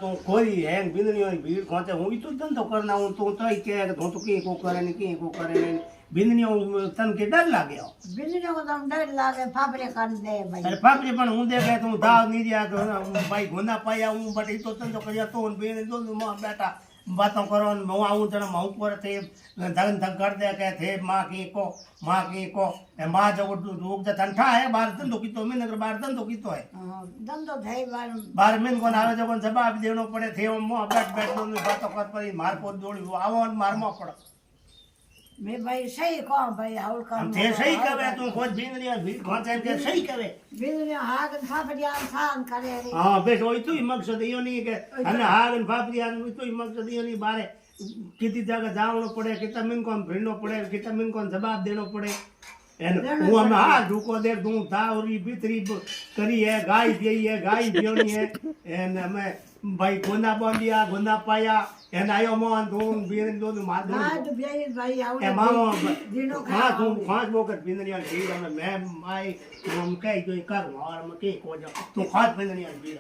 तो कोई है बिंदनी और भीड़ खोते हूं तो धंधो करना हूं तो के तो की को करे ने की को करे ने बिंदनी तन के डर लागे बिजली को तो डर लागे फाफरे कर दे भाई अरे पापरे पण हूं देखे तू दाव नहीं दिया तो भाई गोंदा पाया हूं बट तो धंधो करिया तो बेन दो मां बेटा बातों करो मैं आऊं तना मां ऊपर थे धन धन कर दे के थे मां की को ए मां जो रोग द ठंडा है बार धंधो की तो में बार धंधो की तो है धंधो થઈ बार में कोन आवे जब जवाब देनो पड़े थे मो बैठ नो बातों कर पड़ी मार को दौड़ी आवो मार मो पड़ मैं भाई सही को भाई हाउल कर हम थे सही कवे तू खोज बिंदनी भीड़ खोचे के सही कवे बिजली हाग फाफरिया इंसान करे रे हां बेट ओई तो ही मकसद यो नहीं के अने हाग फाफरिया तो ही मकसद यो नहीं बारे कितनी जगह जावनो पड़े कितना मिन को भिड़नो पड़े कितना मिन को जवाब देनो पड़े હું અમે હા ઢૂકો દે દૂં તાવરી ભીતરી કરી હે ગાય દેઈ હે ગાય દેણી है એને અમે ભાઈ ગોંદા બાંધ્યા ગોંદા પાયા એને આયો મોન ધૂન બીન દોન માદો आज भाई भाई એ आवड़े મામો दिनो હા તું ખાસ બોકર બિંદનિયા ઢીર અમે મે માઈ હું કઈ જોઈ કર માર મે કે કો જા તું ખાસ બિંદનિયા ઢીર